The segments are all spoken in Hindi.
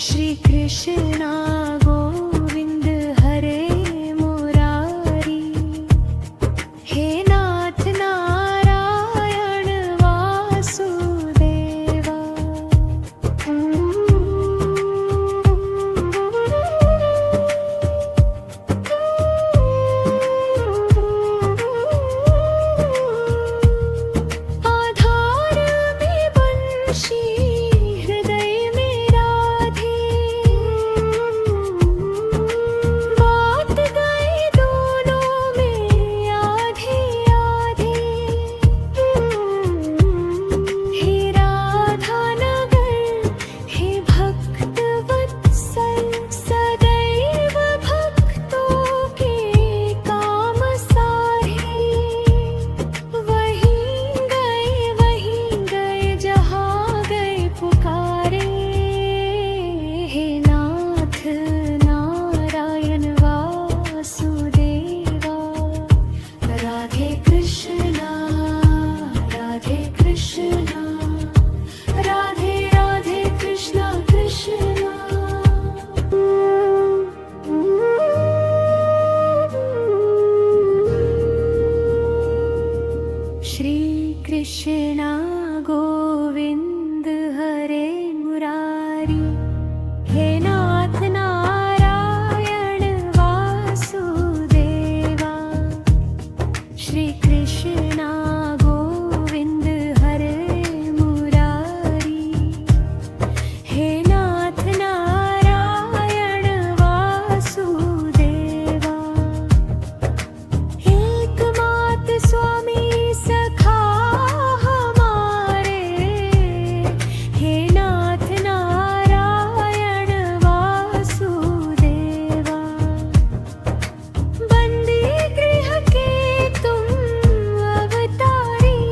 श्री कृष्णा गोविंद हरे मुरारी, हे नाथ नारायण वासुदेवा। आधार में बंशी, हृदय में राधे, बात गए दोनों में आधे आधे। हे राधा नगर, हे भक्त वत्सल, सदैव भक्तों के काम सारे। वहीं गए जहाँ गए पुकारे, हे नाथ नारायण वासुदेवा। राधे कृष्णा, राधे कृष्णा, राधे राधे कृष्णा कृष्णा। श्री कृष्णा गोविंद हरे मुरारी, हे नाथ नारायण वासुदेवा। श्री कृष्णा गोविंद हरे मुरारी, हे नाथ नारायण वासुदेवा। एकमात स्वामी सखा हमारे, हे नाथ नारायण वासुदेवा। बंदी गृह के तुम अवतारी,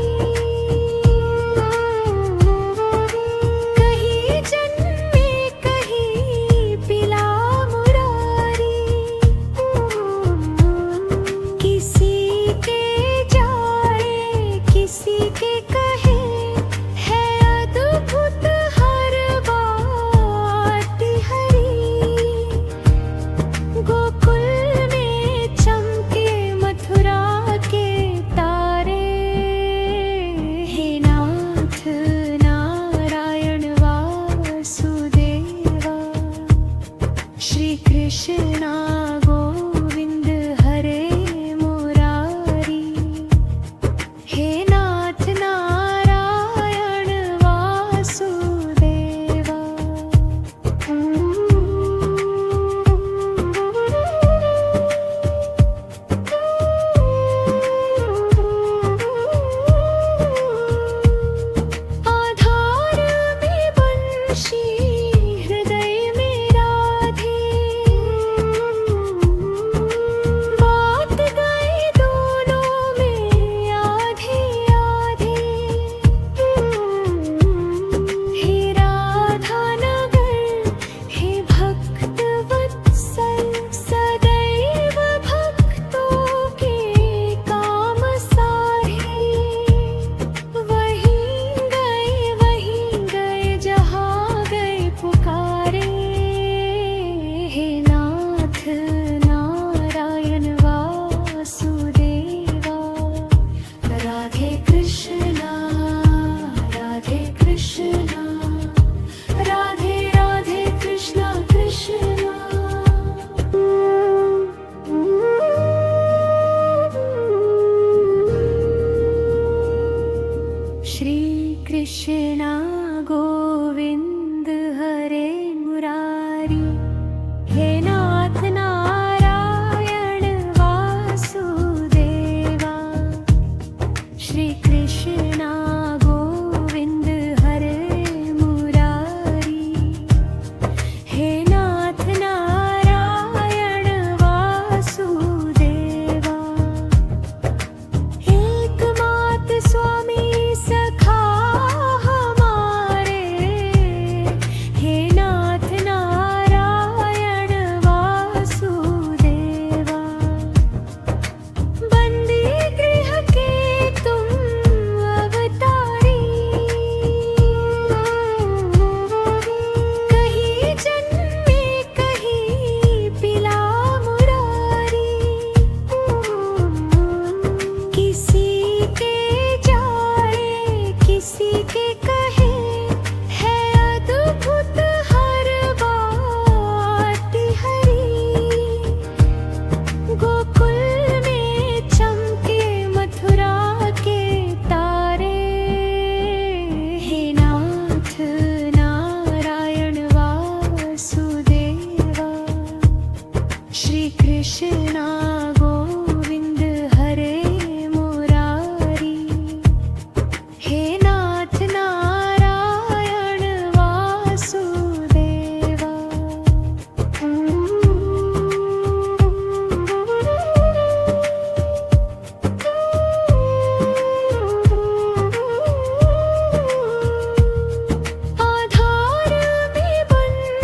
कहीं जन्मे कहीं पिला मुरारी। किसी के जाए किसी के कहे, है अद्भुत हर बात हरी। गोकुल में चमके मथुरा के तारे, हे नाथ नारायण वासुदेवा। श्री कृष्णा गोविंद हरे मुरारी, हे नाथ नारायण वासुदेवा। आधार में बंशी, हृदय में राधे,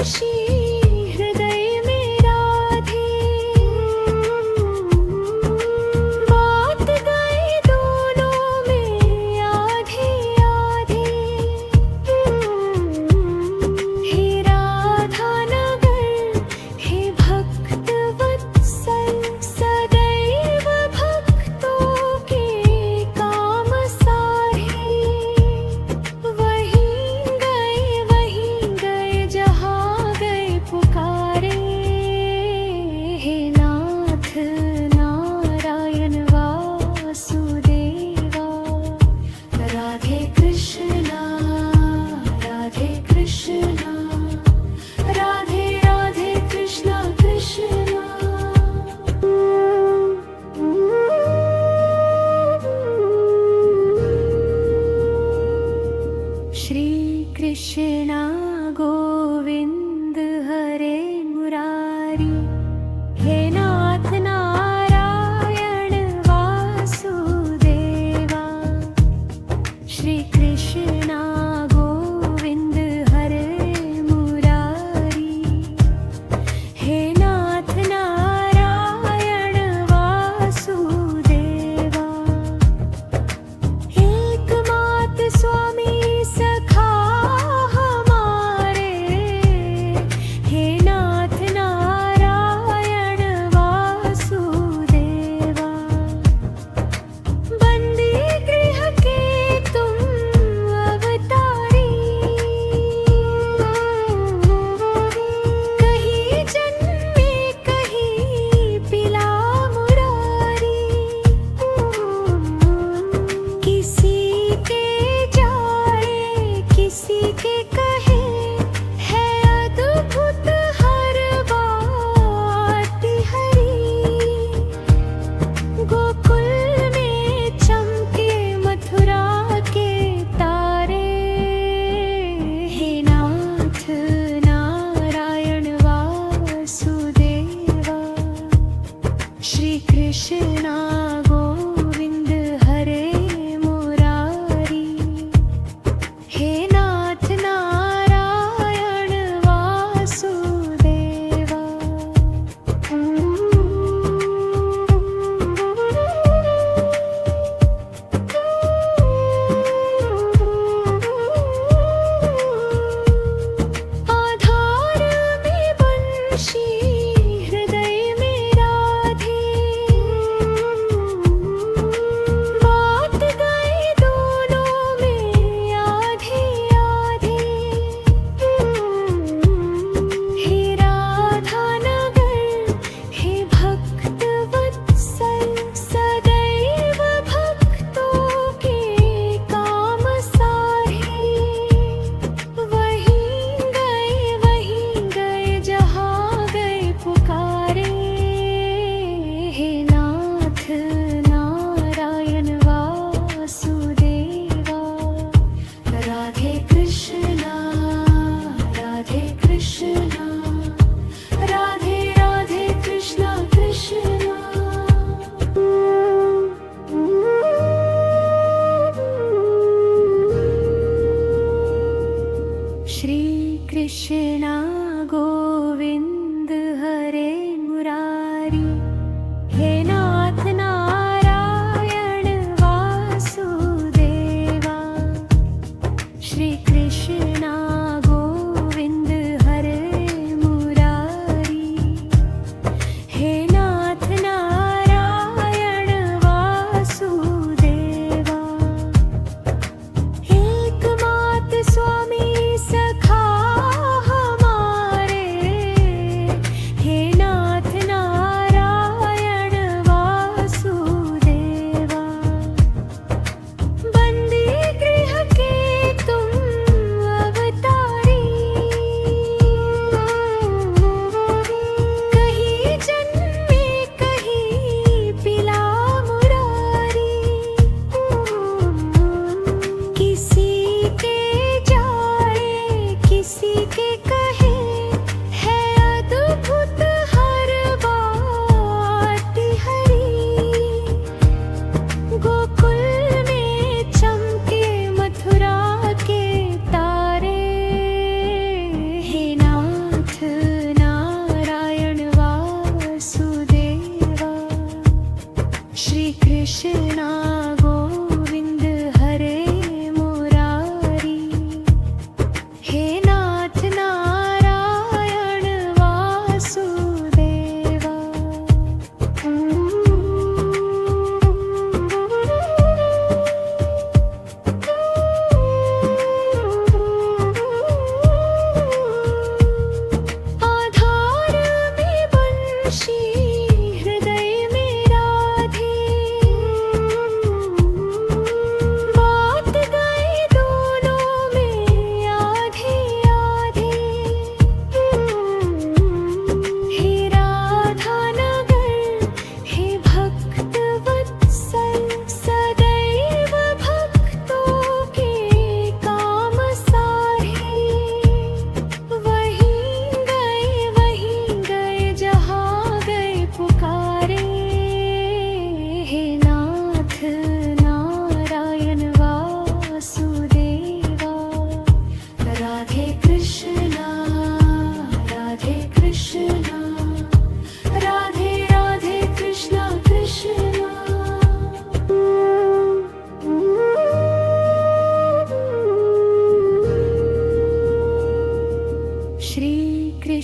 बंशी हृदय में राधे, बात गए दोनों में आधे आधे। हे राधा नगर हे भक्त वत्सल, सदैव भक्तों के काम सारे। वहीं गए जहाँ गए पुकारे। हे नाथ नारायण वासुदेवा, राधे कृष्णा राधे कृष्णा, राधे राधे कृष्णा कृष्णा। श्री कृष्णा गोविंद हरे मुरारी, हे नाथ नारायण वासुदेवा। श्री कृष्णा गोविंद हरे मुरारी, हे नाथ नारायण वासुदेवा। एकमात स्वामी सखा हमारे, हे नाथ नारायण वासुदेवा। बंदी गृह के तुम अवतारी, कहीं जन्मे कहीं पिला मुरारी। किसी के जाए किसी के कहे, है अद्भुत हर बात हरी। गोकुल में चमके मथुरा के तारे, हे नाथ नारायण वासुदेवा। श्री कृष्णा गोविंद हरे मुरारी, हे नाथ नारायण वासुदेवा। आधार में बंशी हृदय में राधे, बात गए दोनों में आधे आधे। हे राधा नगर हे भक्त वत्सल, सदैव भक्तों के काम सारे। वहीं गए जहाँ गए पुकारे। हे नाथ नारायण वासुदेवा, राधे कृष्णा राधे कृष्णा, राधे राधे कृष्णा कृष्णा। श्री कृष्णा गोविंद हरे मुरारी, हे नाथ नारायण वासुदेवा। श्री कृष्णा गोविंद हरे मुरारी, हे नाथ नारायण वासुदेवा। एकमात स्वामी सखा हमारे, हे नाथ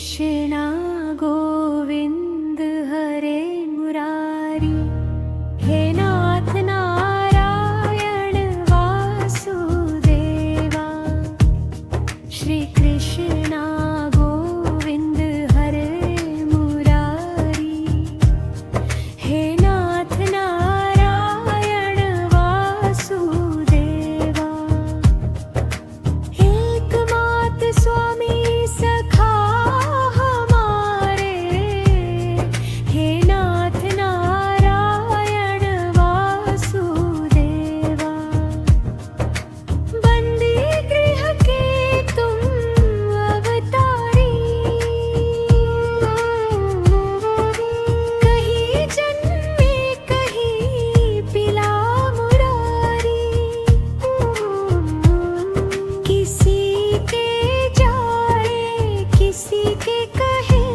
कृष्णा गोविंद हरे मुरारी, हे नाथ नारायण वासुदेवा। श्री कृष्णा गोविंद हरे मुरारी, हे नाथ नारायण वासुदेवा। एकमात स्वामी सखा हमारे, हे नाथ नारायण वासुदेवा। बंदी गृह के तुम अवतारी, कहीं जन्मे कहीं पिला मुरारी। किसी के जाए किसी के कहे,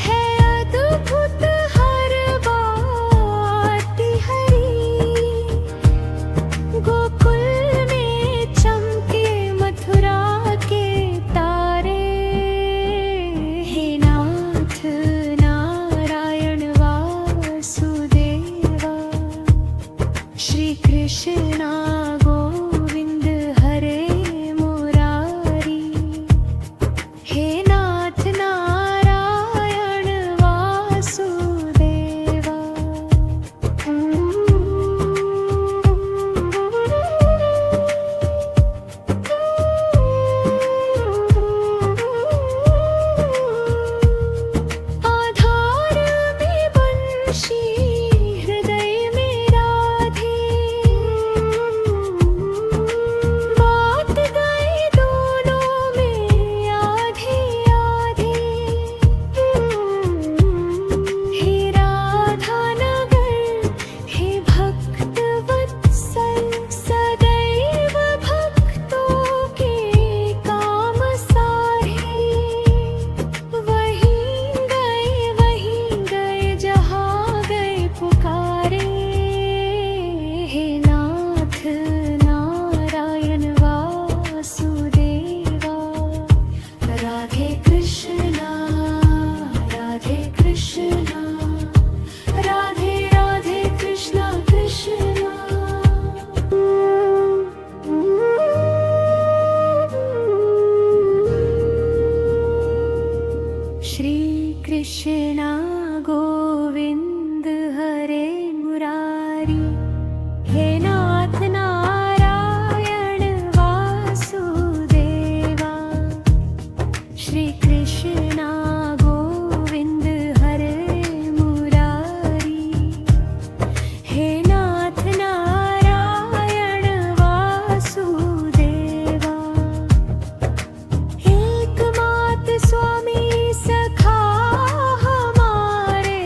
है अद्भुत हर बात हरी। गोकुल में चमके मथुरा के तारे, हे नाथ नारायण वासुदेवा। श्री कृष्णा गोविंद हरे मुरारी, हे नाथ नारायण वासुदेवा। आधार में बंशी हृदय में राधे, बात गए दोनों में आधे आधे। हे राधा नगर हे भक्त वत्सल, सदैव भक्तों के काम सारे। वहीं गए जहाँ गए पुकारे, हे नाथ नारायण वासुदेवा। राधे कृष्णा राधे कृष्णा, राधे राधे कृष्णा कृष्णा। श्री कृष्णा गोविंद हरे मुरारी, हे नाथ नारायण वासुदेवा। श्री कृष्णा गोविंद हरे मुरारी, हे नाथ नारायण वासुदेवा। एकमात स्वामी सखा हमारे,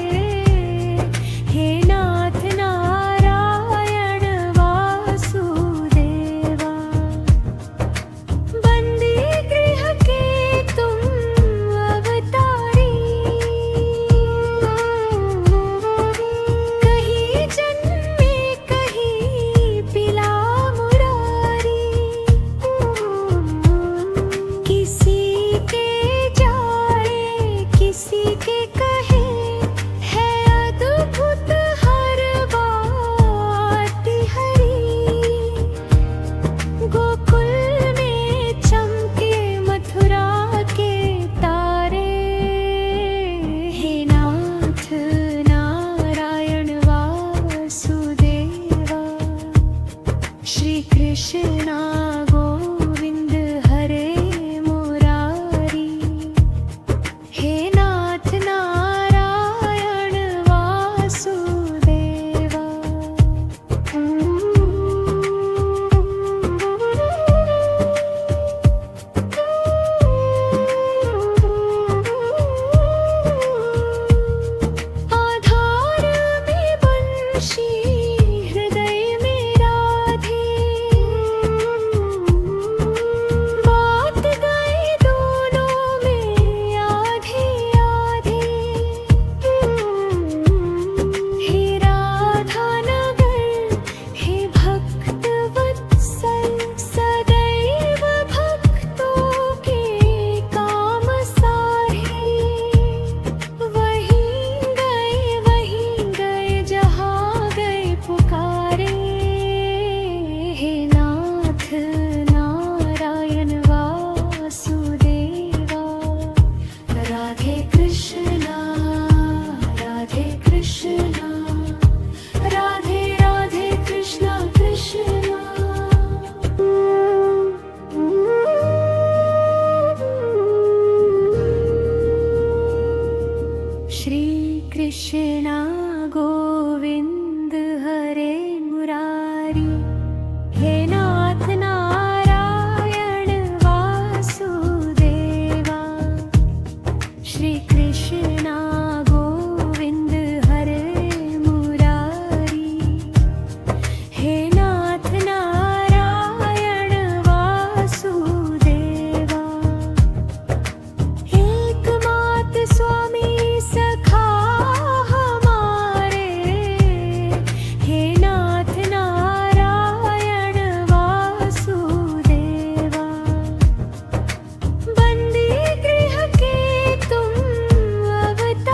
श्री कृष्णा गोविंद हरे मुरारी, हे नाथ नारायण वासुदेवा। श्री कृष्णा गोविंद हरे मुरारी, हे नाथ नारायण वासुदेवा। एकमात स्वामी सखा हमारे, हे नाथ नारायण वासुदेवा। बंदी गृह के तुम अवतार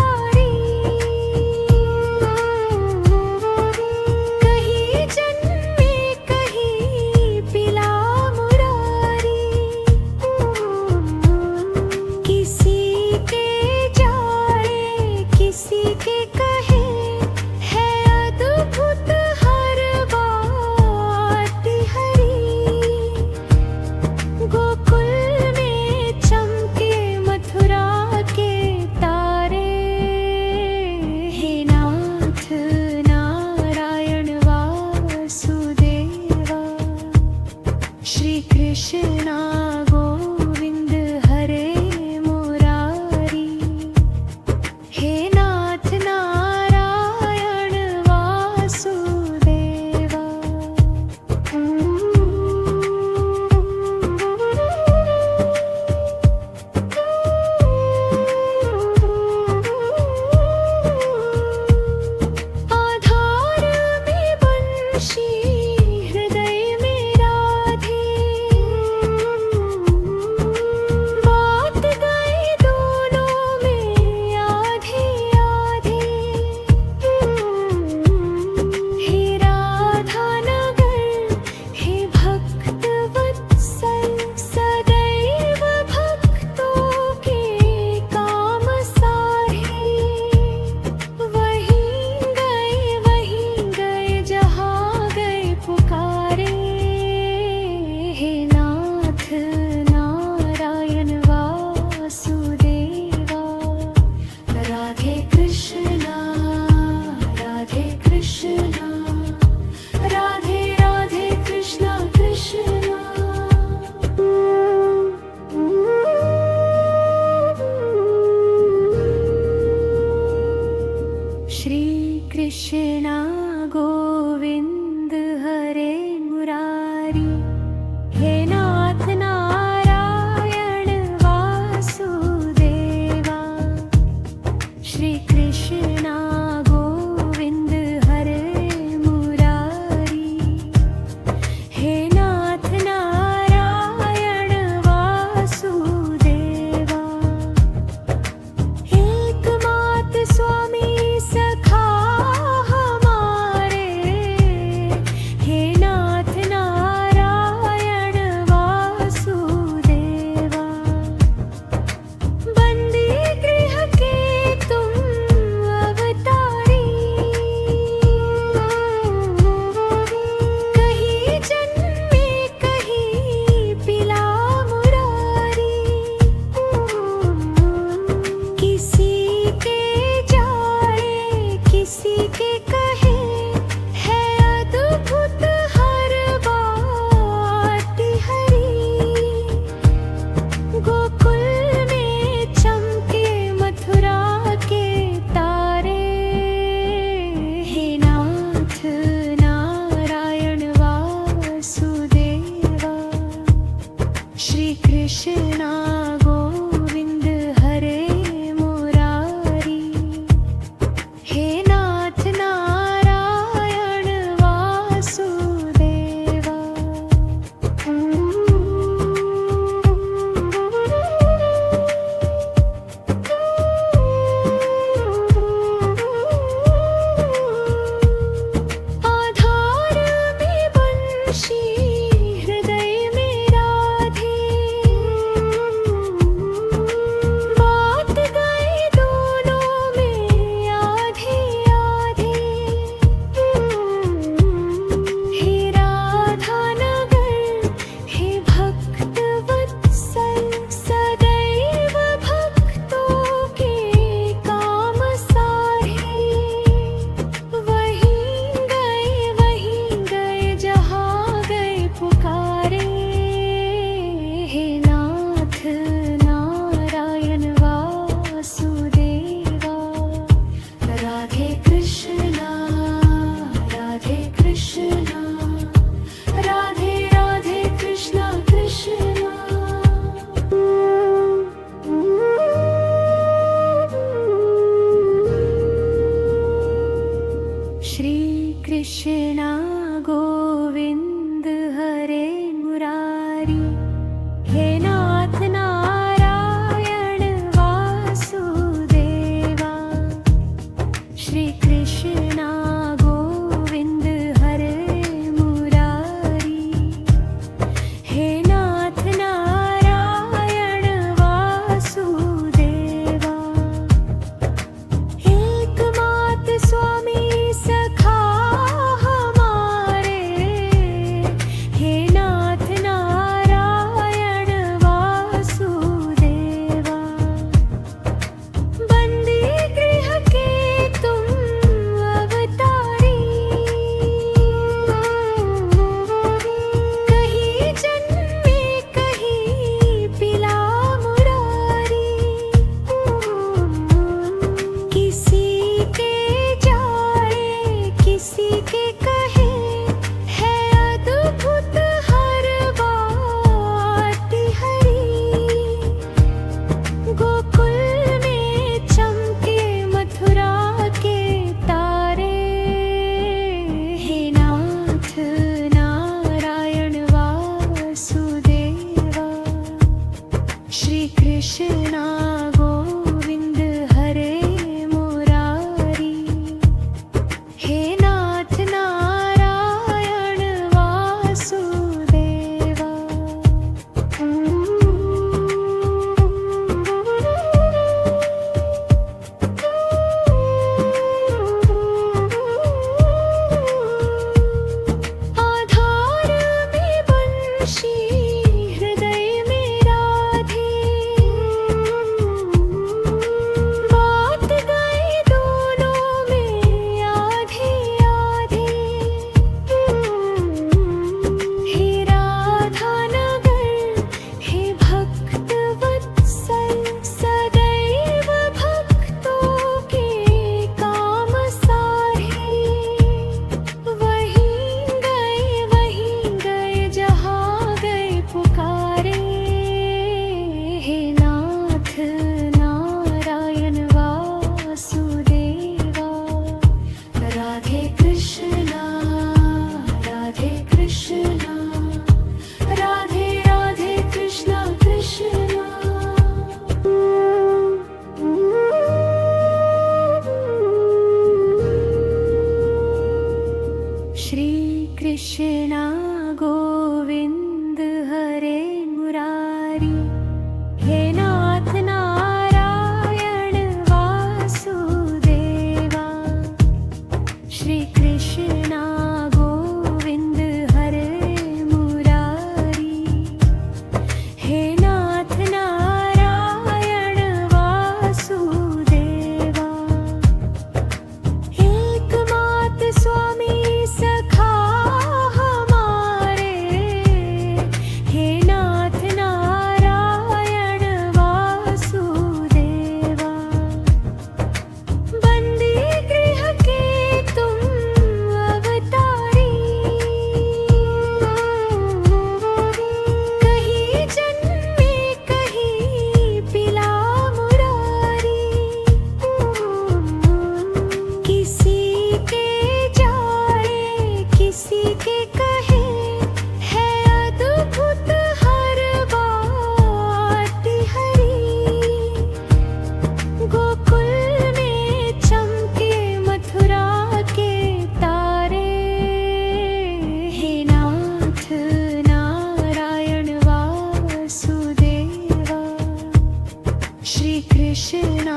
कृष्णा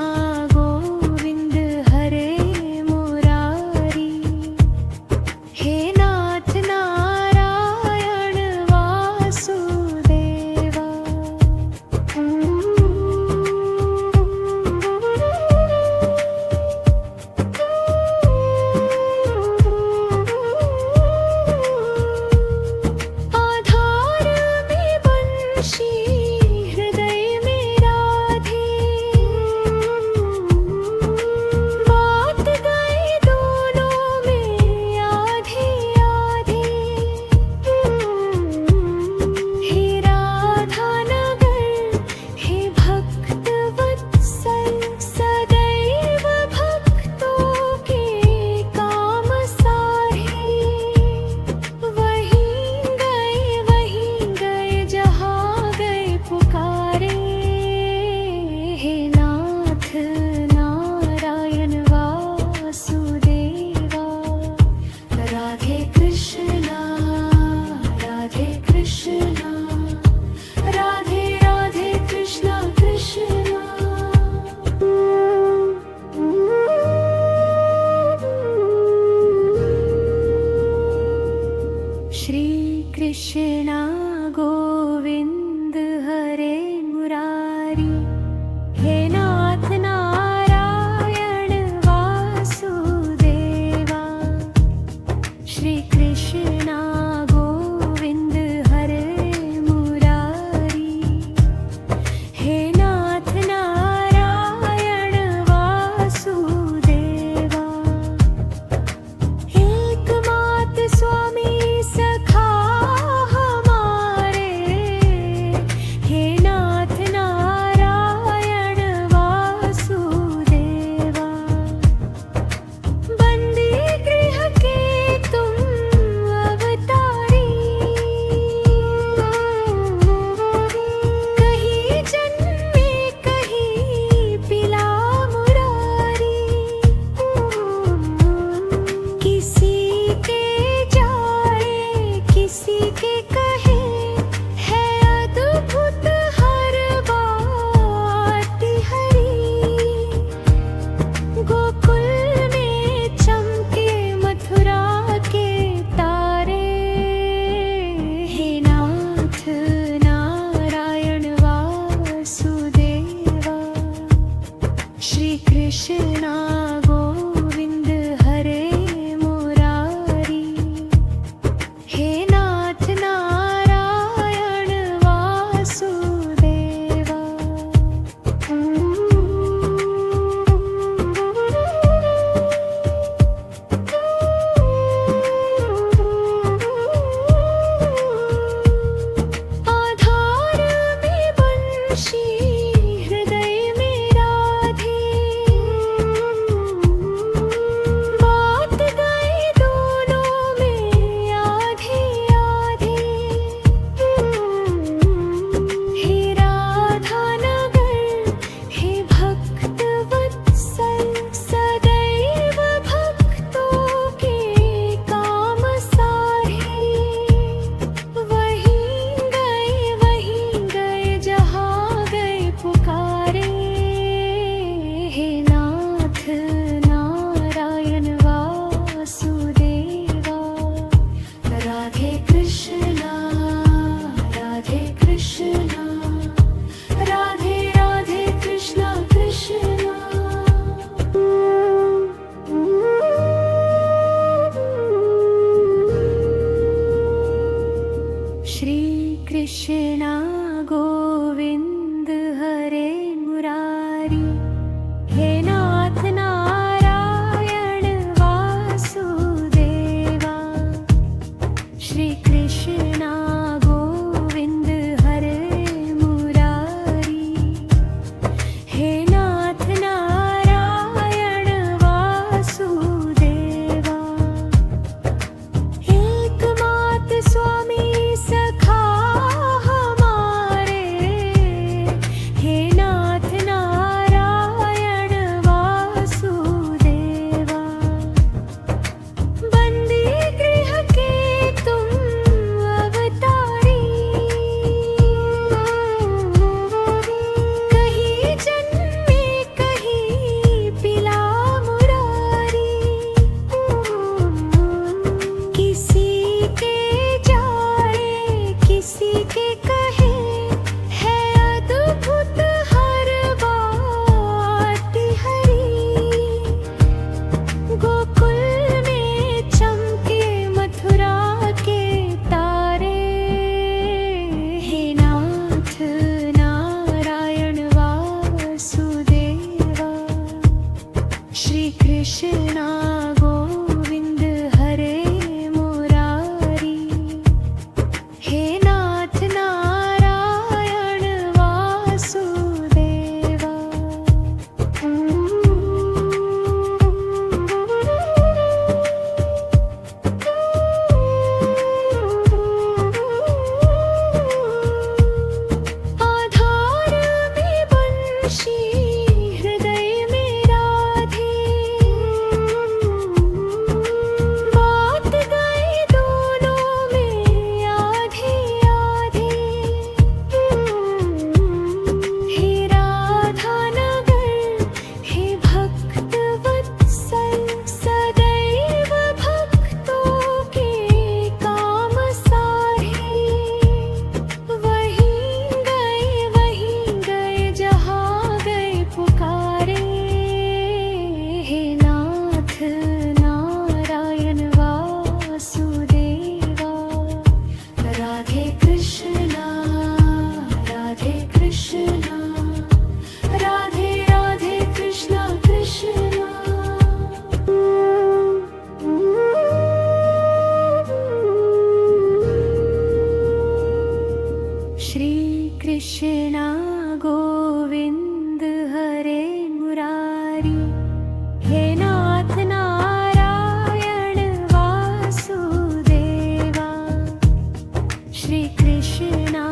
गोविंद हरे मुरारी, हे नाथ नारायण वासुदेवा। आधार में बंशी, हृदय में राधे, बात गए दोनों में आधे आधे। हे राधा नगर, हे भक्त वत्सल, सदैव भक्तों के काम साहे। वहीं गए जहाँ गए पुकारे, हे नाथ नारायण वासुदेवा। राधे कृष्णा, राधे कृष्णा, राधे राधे कृष्णा कृष्णा। श्री कृष्णा गोविंद हरे मुरारी, हे नाथ नारायण वासुदेवा। श्री कृष्णा गोविंद हरे मुरारी, हे नाथ नारायण वासुदेवा। एकमात्र स्वामी सखा हमारे, हे नाथ नारायण वासुदेवा। बंदी गृह के तुम अवतारी, कहीं जन्मे कहीं पिला मुरारी। किसी के जाए किसी के कहे, है अद्भुत हर बात हरी। गोकुल में चमके मथुरा के तारे, हे नाथ नारायण वासुदेवा। श्री कृष्णा गोविंद हरे मुरारी, हे नाथ नारायण वासुदेवा। आधार में बंशी, हृदय में राधे, श्री कृष्णा गोविंद हरे मुरारी, हे नाथ नारायण वासुदेवा। आधार में बंशी, हृदय में राधे, बात गए दोनों में आधे आधे। हे राधा नगर, हे भक्त वत्सल, सदैव भक्तों के काम सारे। वहीं गए जहाँ गए पुकारे, हे नाथ नारायण वासुदेवा। राधे कृष्णा, राधे कृष्णा, राधे राधे कृष्णा कृष्णा। श्री कृष्णा गोविंद हरे मुरारी, हे नाथ नारायण वासुदेवा। श्री कृष्णा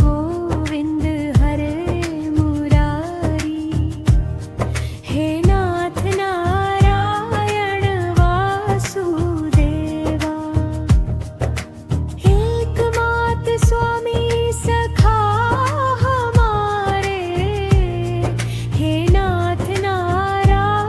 गोविंद हरे मुरारी, हे नाथ नारायण वासुदेवा। एकमात स्वामी सखा हमारे, हे नाथ नारायण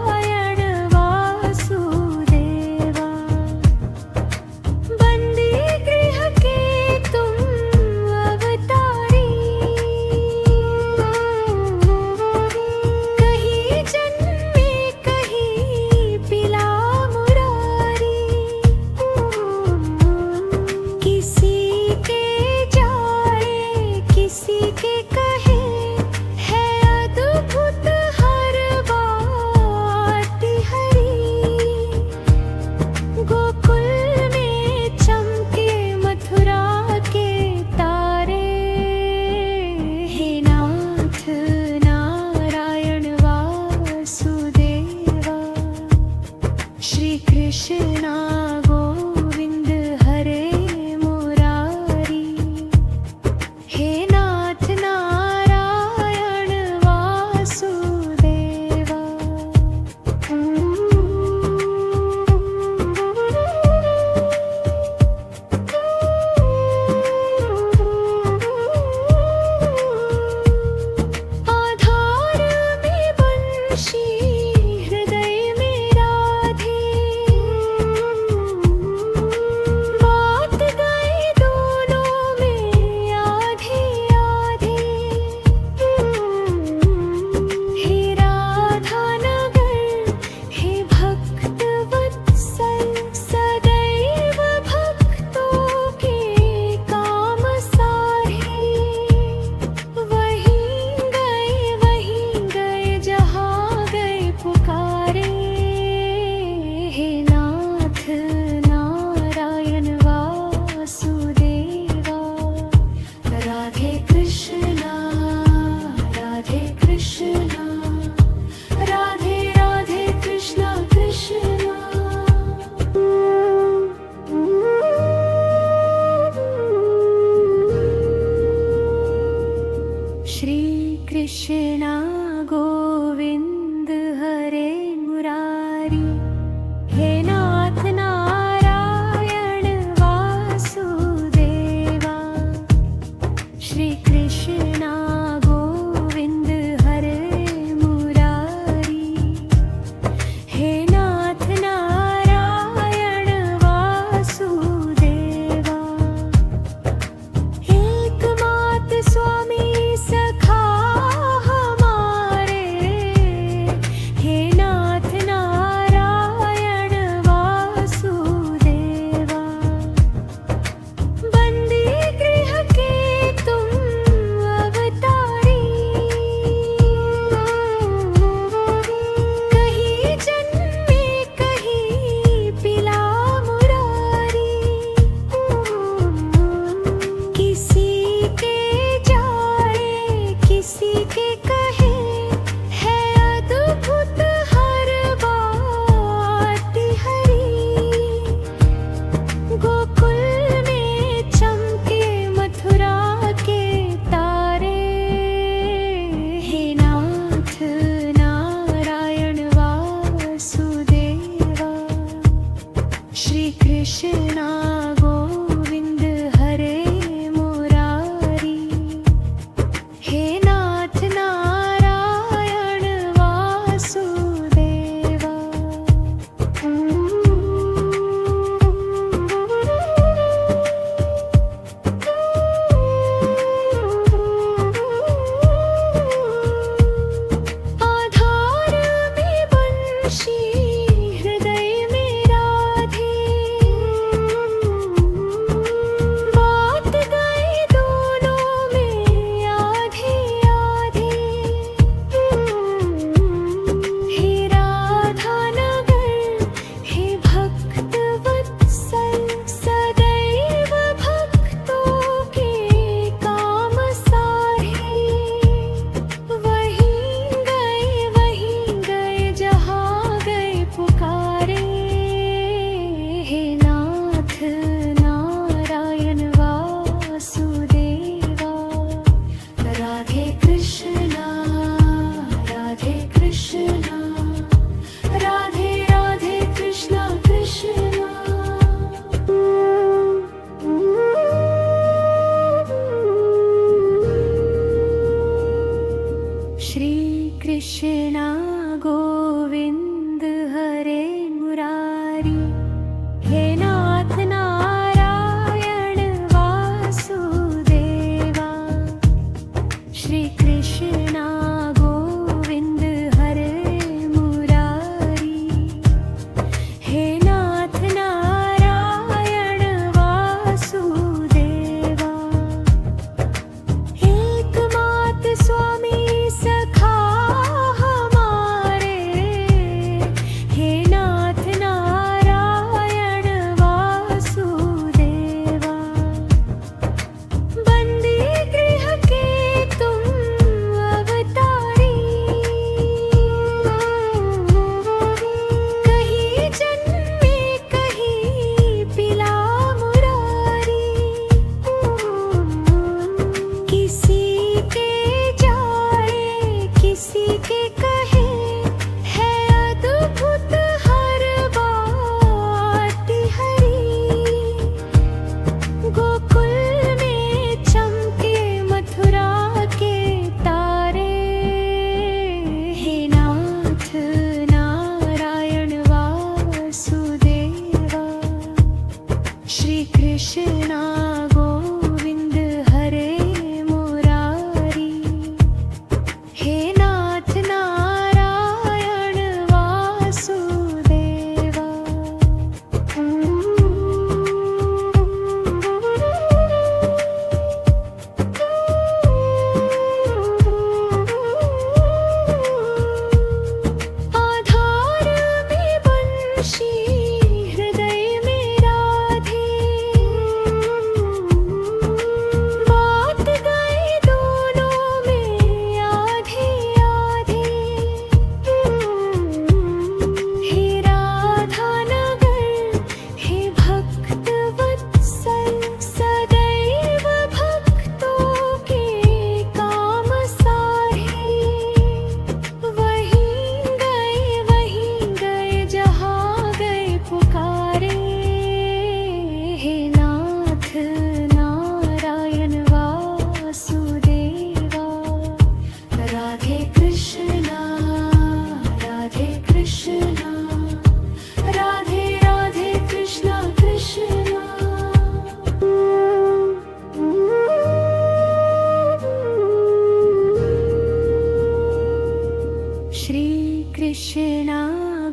कृष्णा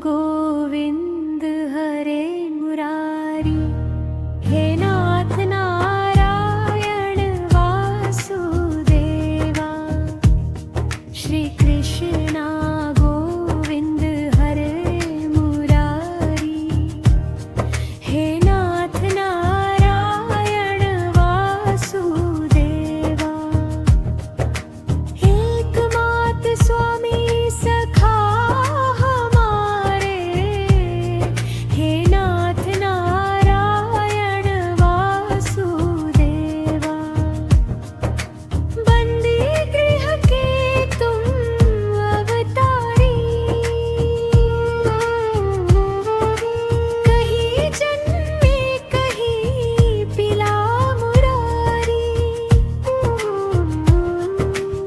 गोविंद हरे मुरारी, हे नाथ नारायण वासुदेवा। श्री कृष्णा गोविंद हरे मुरारी, हे नाथ नारायण वासुदेवा। एकमात स्वामी सखा हमारे, हे नाथ नारायण वासुदेवा। बंदी गृह के तुम अवतारी, कहीं जन्मे कहीं पिला मुरारी।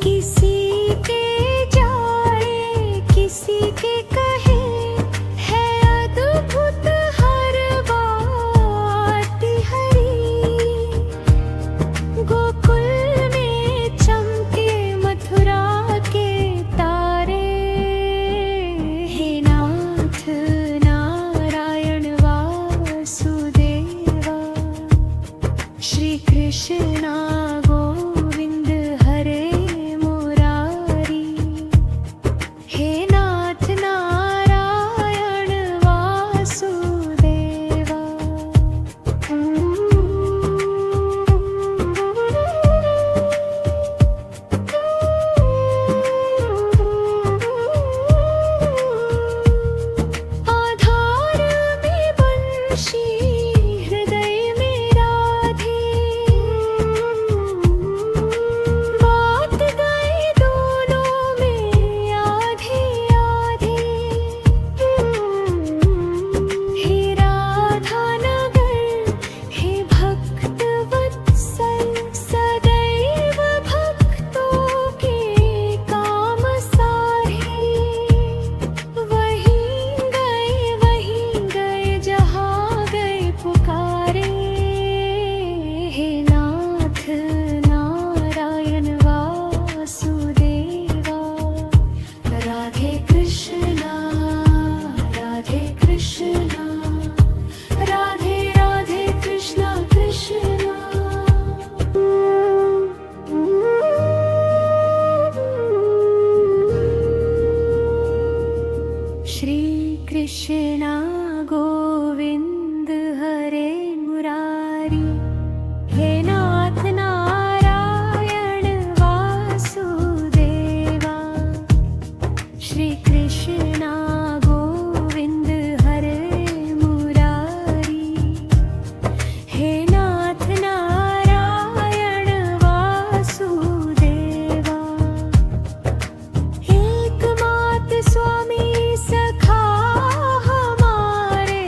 किसी के जाए किसी के कहे, है अद्भुत हर बात हरी। गोकुल में चमके मथुरा के तारे, हे नाथ नारायण वासुदेवा। श्री कृष्णा गोविंद हरे मुरारी, हे नाथ नारायण वासुदेवा। आधार में बंशी हृदय में राधे, बात गए दोनों में आधे आधे। हे राधा नगर हे भक्त वत्सल, सदैव भक्तों के काम सारे। वहीं गए जहाँ गए पुकारे, हे नाथ नारायण वासुदेवा। राधे कृष्णा राधे कृष्णा, राधे राधे कृष्णा कृष्णा। श्री कृष्णा गोविंद हरे मुरारी, हे नाथ नारायण वासुदेवा। श्री कृष्णा गोविंद हरे मुरारी, हे नाथ नारायण वासुदेवा। एकमात स्वामी सखा हमारे,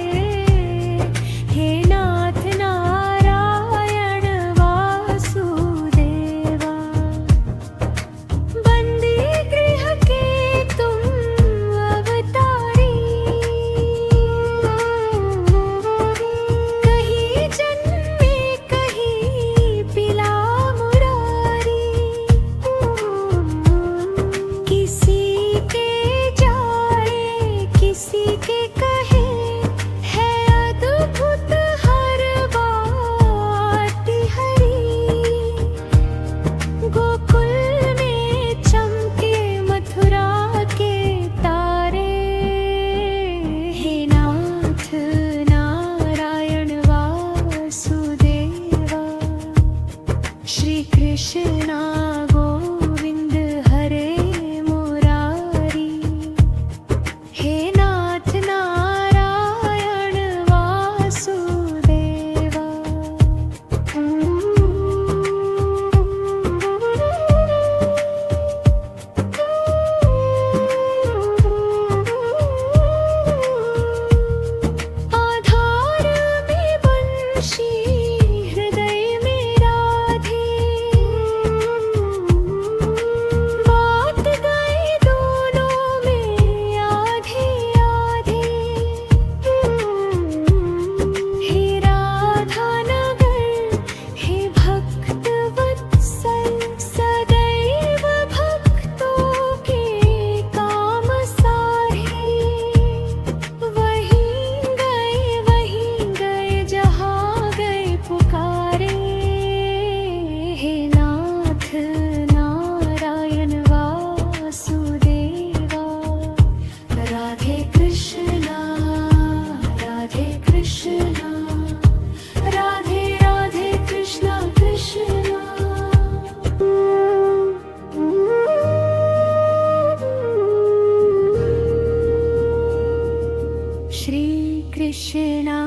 श्री कृष्णा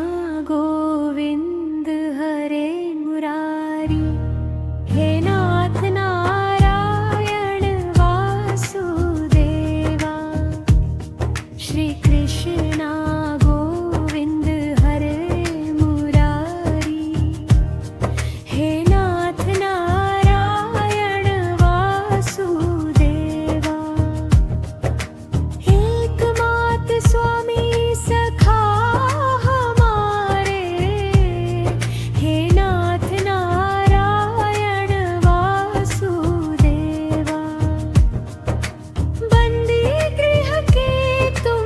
गोविंद हरे मुरारी, हे नाथ नारायण वासुदेवा। श्री कृष्णा गोविंद हरे मुरारी, हे नाथ नारायण वासुदेवा। एकमात स्वामी सखा हमारे, हे नाथ नारायण वासुदेवा। बंदी गृह के तुम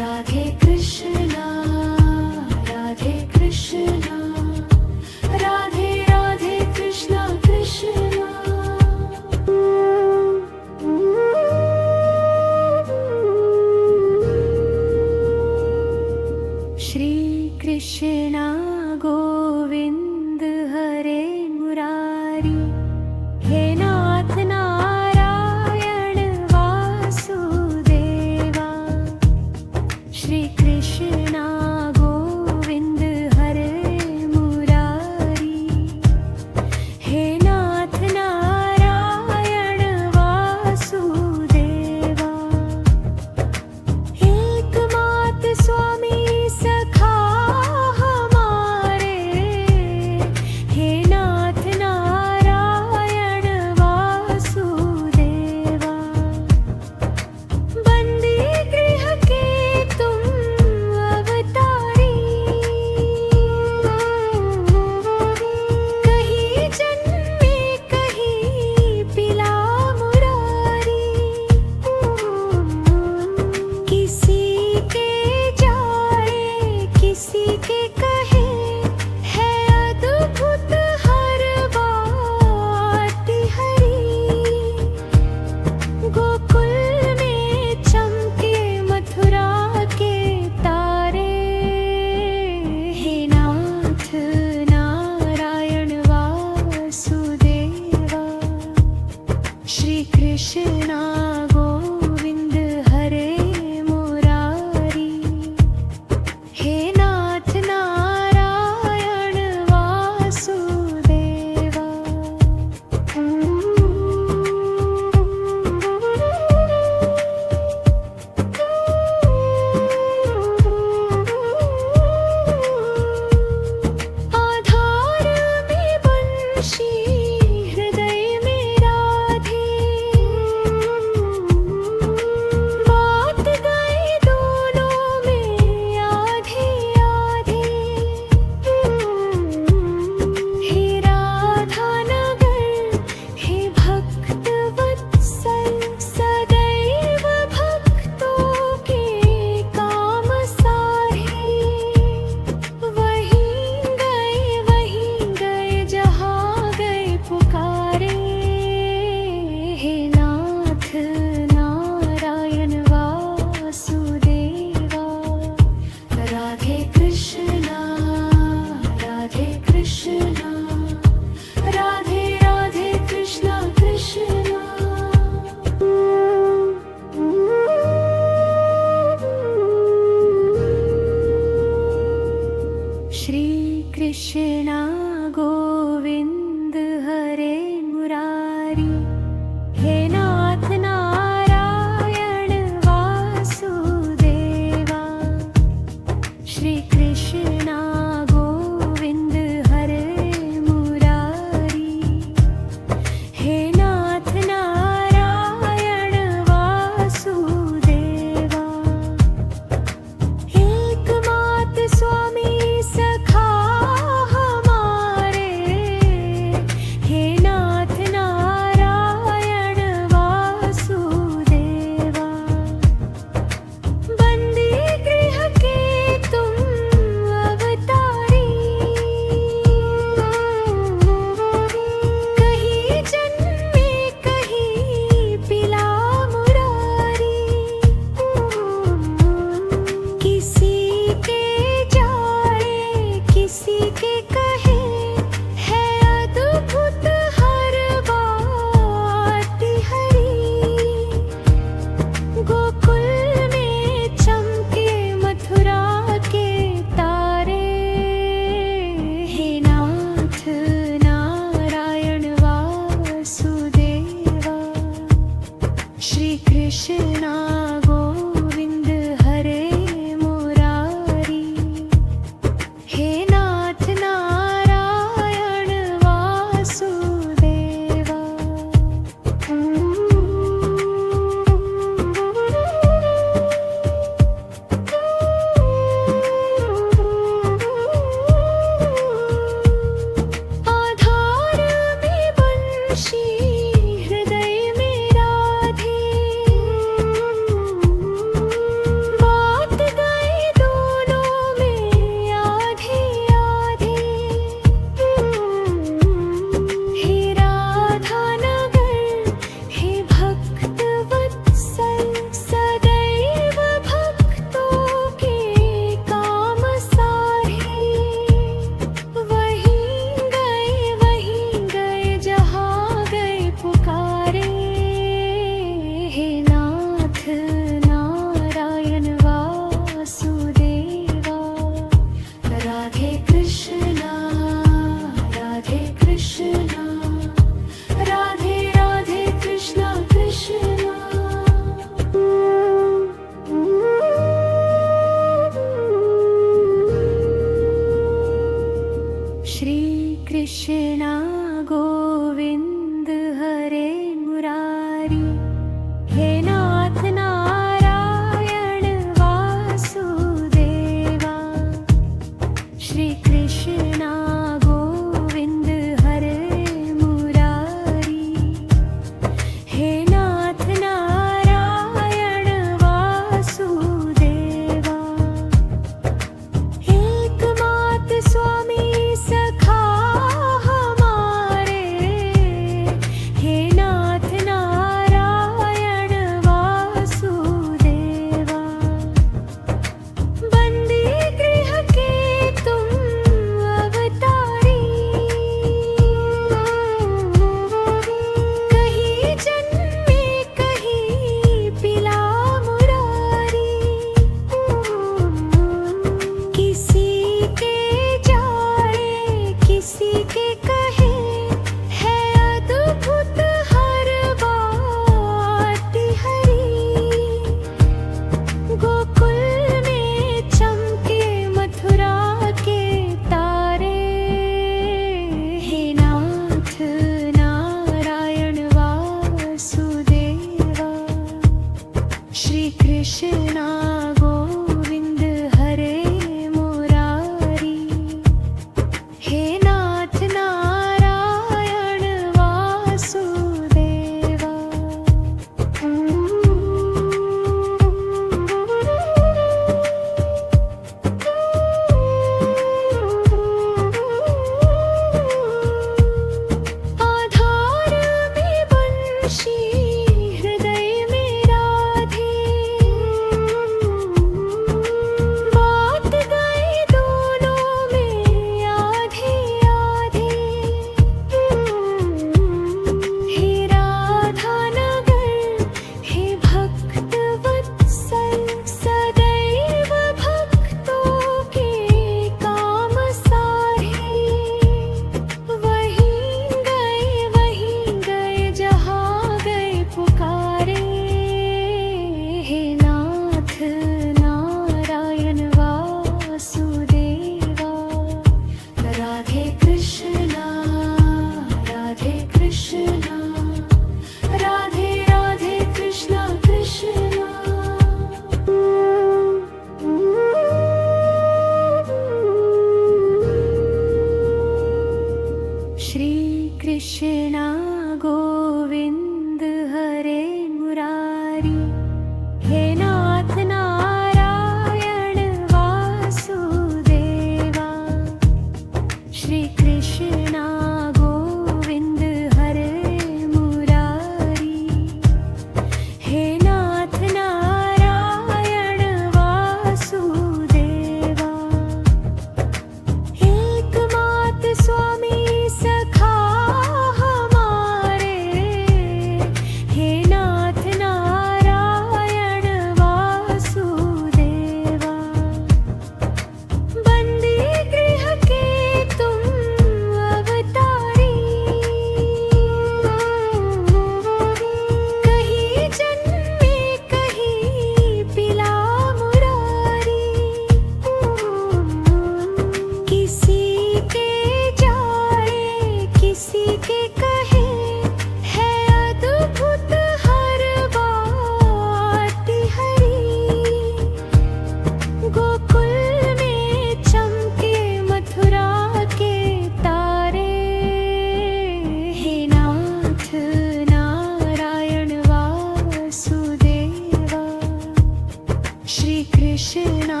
श्री कृष्णा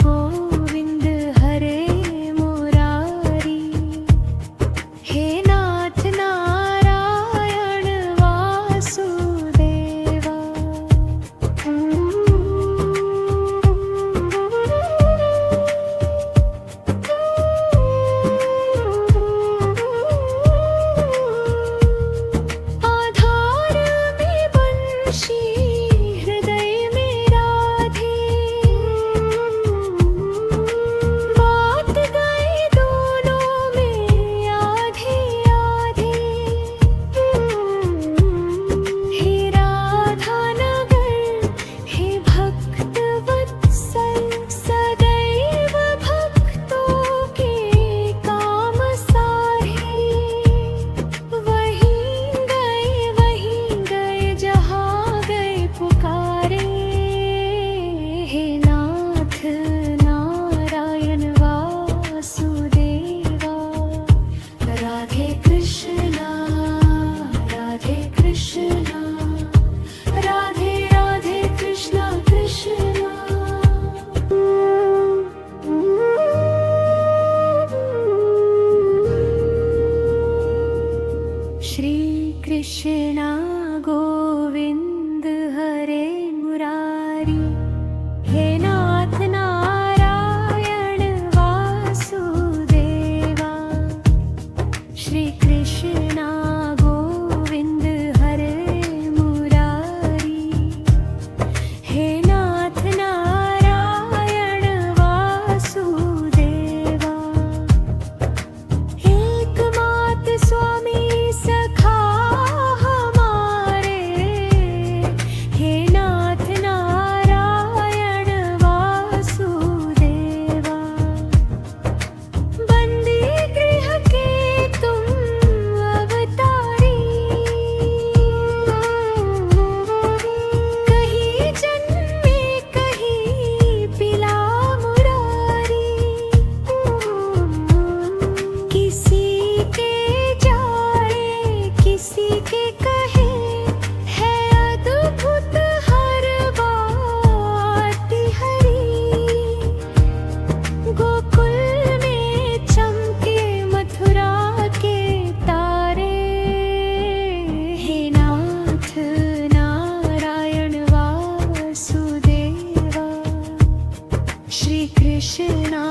गोविंद हरे मुरारी, हे नाथ नारायण वासुदेवा। आधार में बंशी, हृदय में राधे, बात गए दोनों में आधे आधे। हे राधा नगर, हे भक्त वत्सल, सदैव भक्तों के काम साहे। वहीं गए जहाँ गए पुकारे, हे नाथ नारायण वासुदेवा। राधे कृष्णा, राधे कृष्णा, राधे राधे कृष्णा कृष्णा। श्री कृष्णा गोविंद हरे मुरारी, हे नाथ नारायण वासुदेवा। श्री कृष्णा गोविंद हरे मुरारी, हे नाथ नारायण वासुदेवा। एकमात स्वामी सखा हमारे, हे नाथ नारायण वासुदेवा। बंदी गृह के तुम अवतारी, कहीं जन्मे कहीं पिला मुरारी। किसी के जाए किसी के कहे, है अद्भुत हर बात हरी। गोकुल में चमके मथुरा के तारे, हे नाथ नारायण वासुदेवा। श्री कृष्णा